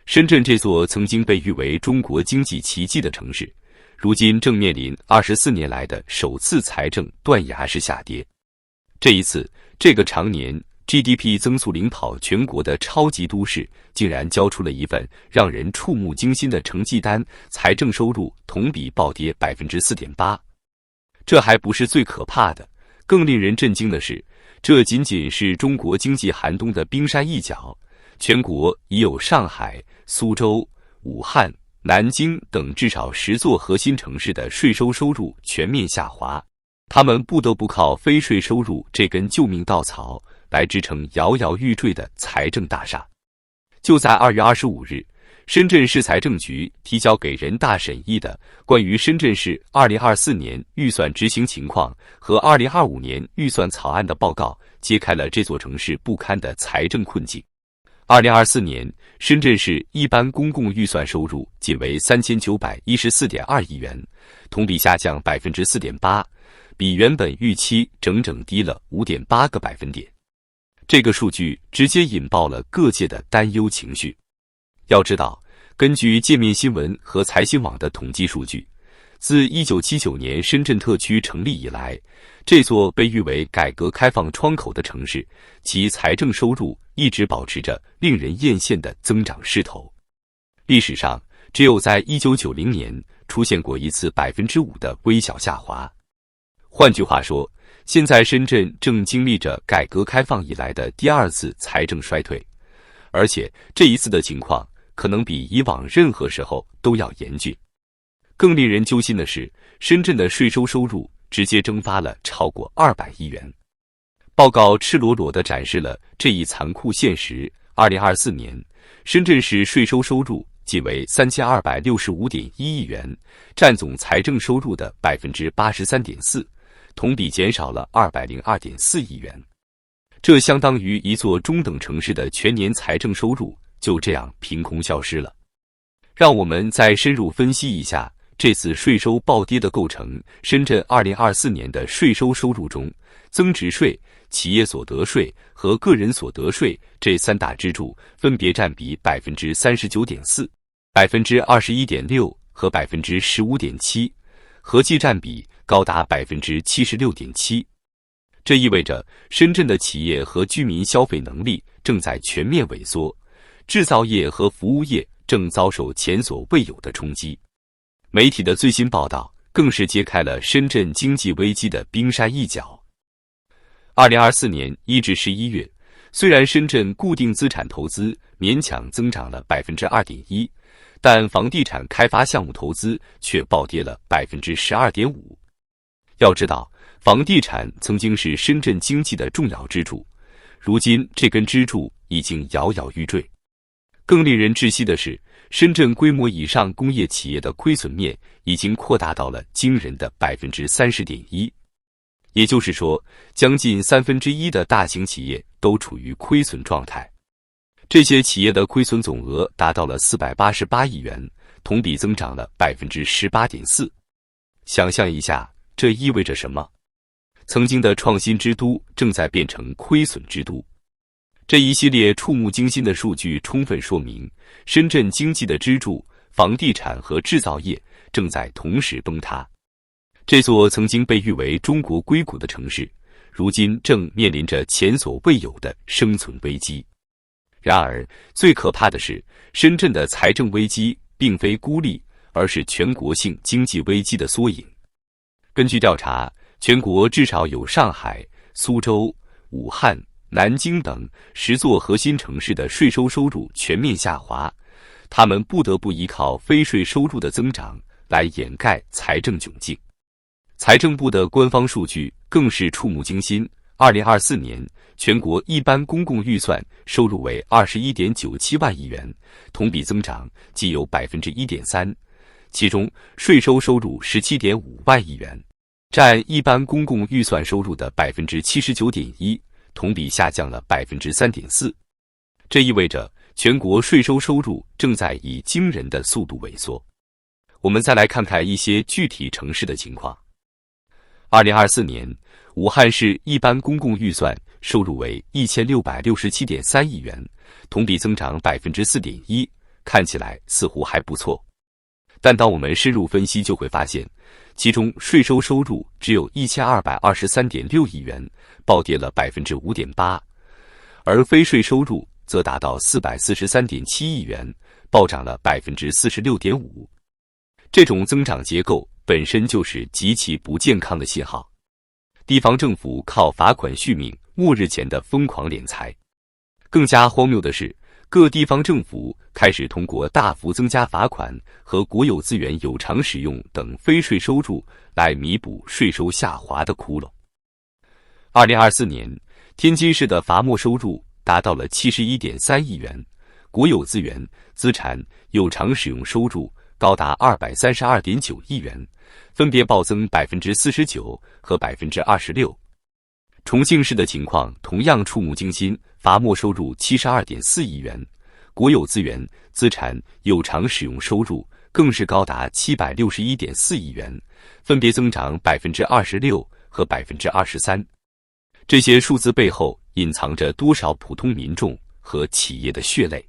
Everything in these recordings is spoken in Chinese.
深圳这座曾经被誉为中国经济奇迹的城市，如今正面临24年来的首次财政断崖式下跌。这一次，这个常年 GDP 增速领跑全国的超级都市，竟然交出了一份让人触目惊心的成绩单，财政收入同比暴跌 4.8%。这还不是最可怕的，更令人震惊的是，这仅仅是中国经济寒冬的冰山一角。全国已有上海、苏州、武汉、南京等至少10座核心城市的税收收入全面下滑，他们不得不靠非税收入这根救命稻草来支撑摇摇欲坠的财政大厦。就在2月25日，深圳市财政局提交给人大审议的关于深圳市2024年预算执行情况和2025年预算草案的报告，揭开了这座城市不堪的财政困境。2024年，深圳市一般公共预算收入仅为3914.2亿元，同比下降 4.8%， 比原本预期整整低了 5.8个百分点。这个数据直接引爆了各界的担忧情绪。要知道，根据界面新闻和财新网的统计数据，自1979年深圳特区成立以来，这座被誉为改革开放窗口的城市，其财政收入一直保持着令人艳羡的增长势头。历史上，只有在1990年出现过一次 5% 的微小下滑。换句话说，现在深圳正经历着改革开放以来的第2次财政衰退，而且这一次的情况可能比以往任何时候都要严峻。更令人揪心的是，深圳的税收收入直接蒸发了超过200亿元。报告赤裸裸地展示了这一残酷现实。2024年，深圳市税收收入仅为3265.1亿元，占总财政收入的 83.4%， 同比减少了202.4亿元。这相当于一座中等城市的全年财政收入就这样凭空消失了。让我们再深入分析一下这次税收暴跌的构成。深圳2024年的税收收入中，增值税、企业所得税和个人所得税这3大支柱分别占比 39.4%、21.6% 和 15.7%， 合计占比高达 76.7%。这意味着深圳的企业和居民消费能力正在全面萎缩，制造业和服务业正遭受前所未有的冲击。媒体的最新报道更是揭开了深圳经济危机的冰山一角。2024年1至11月，虽然深圳固定资产投资勉强增长了 2.1%， 但房地产开发项目投资却暴跌了 12.5%。要知道，房地产曾经是深圳经济的重要支柱，如今这根支柱已经摇摇欲坠。更令人窒息的是，深圳规模以上工业企业的亏损面已经扩大到了惊人的 30.1%。也就是说，将近1/3的大型企业都处于亏损状态。这些企业的亏损总额达到了488亿元，同比增长了 18.4%。想象一下，这意味着什么？曾经的创新之都正在变成亏损之都。这一系列触目惊心的数据充分说明，深圳经济的支柱房地产和制造业正在同时崩塌。这座曾经被誉为中国硅谷的城市，如今正面临着前所未有的生存危机。然而，最可怕的是，深圳的财政危机并非孤立，而是全国性经济危机的缩影。根据调查，全国至少有上海、苏州、武汉、南京等10座核心城市的税收收入全面下滑，他们不得不依靠非税收入的增长来掩盖财政窘境。财政部的官方数据更是触目惊心。2024年，全国一般公共预算收入为21.97万亿元，同比增长仅有 1.3%， 其中税收收入 17.5万亿元，占一般公共预算收入的 79.1%， 同比下降了 3.4%。这意味着全国税收收入正在以惊人的速度萎缩。我们再来看看一些具体城市的情况。2024年，武汉市一般公共预算收入为1667.3亿元，同比增长 4.1%，看起来似乎还不错。但当我们深入分析，就会发现，其中税收收入只有1223.6亿元，暴跌了 5.8%， 而非税收入则达到443.7亿元，暴涨了 46.5%。这种增长结构本身就是极其不健康的信号。地方政府靠罚款续命，末日前的疯狂敛财。更加荒谬的是，各地方政府开始通过大幅增加罚款和国有资源有偿使用等非税收入来弥补税收下滑的窟窿。2024年，天津市的罚没收入达到了71.3亿元，国有资源、资产有偿使用收入高达232.9亿元，分别暴增 49% 和 26%。重庆市的情况同样触目惊心，罚没收入72.4亿元，国有资源、资产有偿使用收入更是高达761.4亿元，分别增长 26% 和 23%。这些数字背后隐藏着多少普通民众和企业的血泪？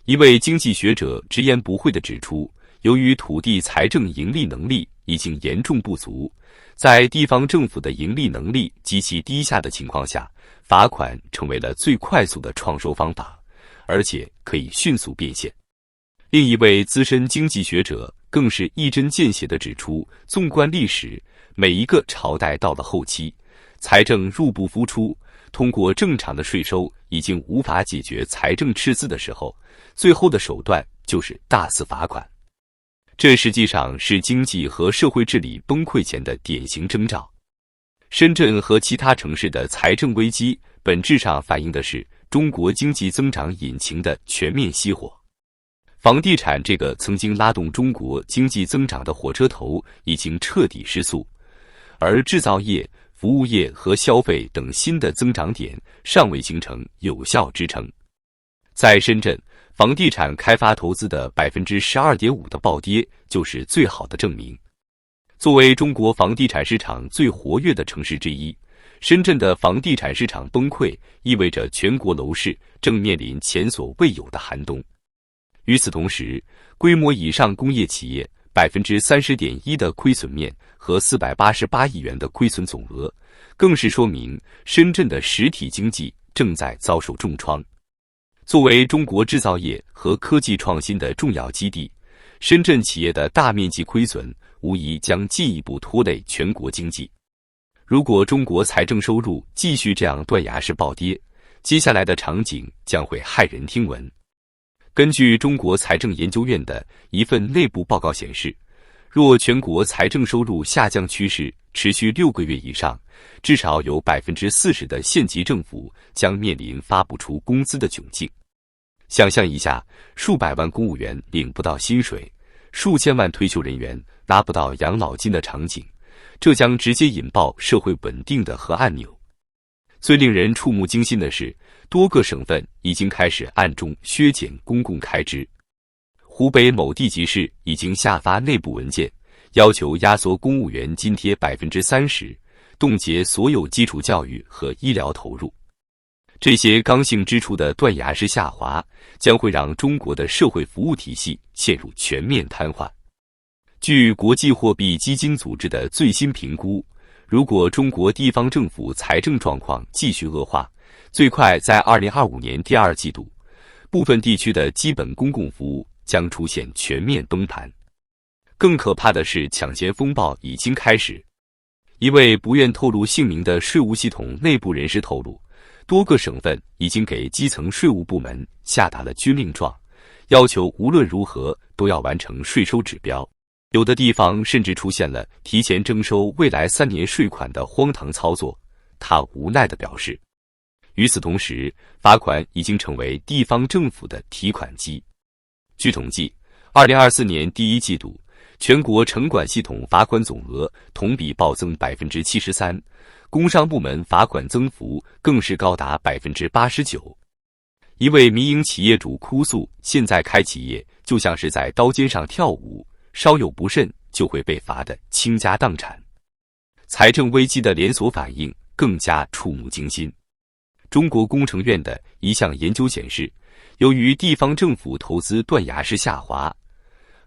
一位经济学者直言不讳地指出，由于土地财政盈利能力已经严重不足，在地方政府的盈利能力极其低下的情况下，罚款成为了最快速的创收方法，而且可以迅速变现。另一位资深经济学者更是一针见血地指出，纵观历史，每一个朝代到了后期，财政入不敷出，通过正常的税收已经无法解决财政赤字的时候，最后的手段就是大肆罚款。这实际上是经济和社会治理崩溃前的典型征兆。深圳和其他城市的财政危机本质上反映的是中国经济增长引擎的全面熄火。房地产这个曾经拉动中国经济增长的火车头已经彻底失速，而制造业、服务业和消费等新的增长点尚未形成有效支撑。在深圳，房地产开发投资的 12.5% 的暴跌就是最好的证明。作为中国房地产市场最活跃的城市之一，深圳的房地产市场崩溃意味着全国楼市正面临前所未有的寒冬。与此同时，规模以上工业企业 30.1% 的亏损面和488亿元的亏损总额，更是说明深圳的实体经济正在遭受重创。作为中国制造业和科技创新的重要基地，深圳企业的大面积亏损无疑将进一步拖累全国经济。如果中国财政收入继续这样断崖式暴跌，接下来的场景将会骇人听闻。根据中国财政研究院的一份内部报告显示，若全国财政收入下降趋势持续6个月以上，至少有 40% 的县级政府将面临发不出工资的窘境。想象一下，数百万公务员领不到薪水，数千万退休人员拿不到养老金的场景，这将直接引爆社会稳定的核按钮。最令人触目惊心的是，多个省份已经开始暗中削减公共开支。湖北某地级市已经下发内部文件，要求压缩公务员津贴 30%， 冻结所有基础教育和医疗投入。这些刚性支出的断崖式下滑，将会让中国的社会服务体系陷入全面瘫痪。据国际货币基金组织的最新评估，如果中国地方政府财政状况继续恶化，最快在2025年第2季度，部分地区的基本公共服务将出现全面崩盘。更可怕的是，抢钱风暴已经开始。一位不愿透露姓名的税务系统内部人士透露，多个省份已经给基层税务部门下达了军令状，要求无论如何都要完成税收指标。有的地方甚至出现了提前征收未来3年税款的荒唐操作。他无奈地表示，与此同时，罚款已经成为地方政府的提款机。据统计，2024年第1季度，全国城管系统罚款总额同比暴增 73%， 工商部门罚款增幅更是高达 89%。一位民营企业主哭诉，现在开企业就像是在刀尖上跳舞，稍有不慎就会被罚得倾家荡产。财政危机的连锁反应更加触目惊心。中国工程院的一项研究显示，由于地方政府投资断崖式下滑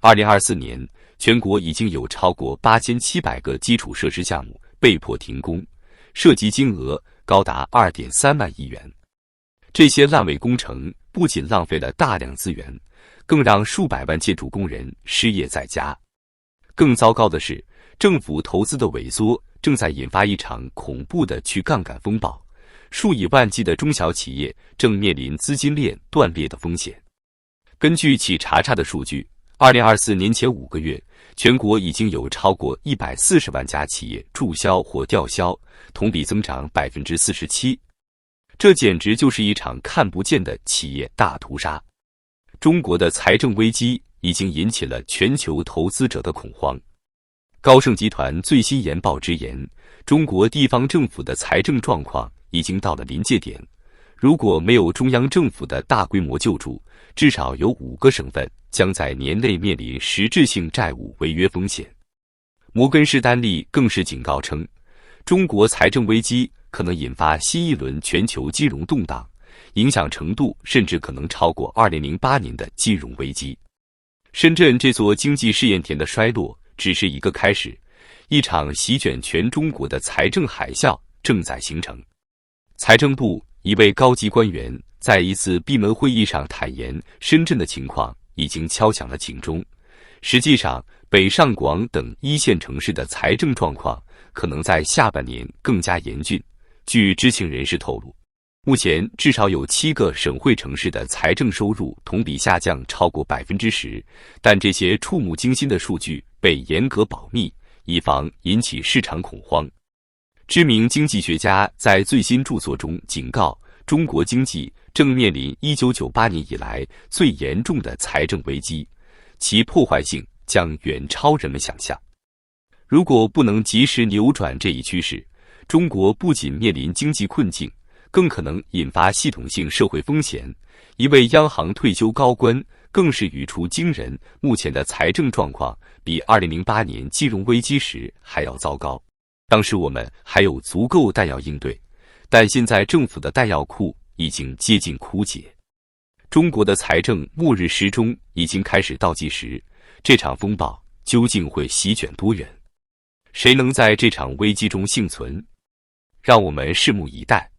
，2024年全国已经有超过8700个基础设施项目被迫停工，涉及金额高达2.3万亿元。这些烂尾工程不仅浪费了大量资源，更让数百万建筑工人失业在家。更糟糕的是，政府投资的萎缩正在引发一场恐怖的去杠杆风暴，数以万计的中小企业正面临资金链断裂的风险。根据企查查的数据，2024年前5个月，全国已经有超过140万家企业注销或吊销，同比增长47%。这简直就是一场看不见的企业大屠杀。中国的财政危机已经引起了全球投资者的恐慌。高盛集团最新研报直言，中国地方政府的财政状况已经到了临界点，如果没有中央政府的大规模救助，至少有5个省份将在年内面临实质性债务违约风险。摩根士丹利更是警告称，中国财政危机可能引发新一轮全球金融动荡，影响程度甚至可能超过2008年的金融危机。深圳这座经济试验田的衰落只是一个开始，一场席卷全中国的财政海啸正在形成。财政部一位高级官员在一次闭门会议上坦言，深圳的情况已经敲响了警钟。实际上，北上广等一线城市的财政状况可能在下半年更加严峻。据知情人士透露，目前至少有7个省会城市的财政收入同比下降超过10%，但这些触目惊心的数据被严格保密，以防引起市场恐慌。知名经济学家在最新著作中警告，中国经济正面临1998年以来最严重的财政危机，其破坏性将远超人们想象。如果不能及时扭转这一趋势，中国不仅面临经济困境，更可能引发系统性社会风险。一位央行退休高官更是语出惊人，目前的财政状况比2008年金融危机时还要糟糕。当时我们还有足够弹药应对，但现在政府的弹药库已经接近枯竭。中国的财政末日时钟已经开始倒计时，这场风暴究竟会席卷多远？谁能在这场危机中幸存？让我们拭目以待。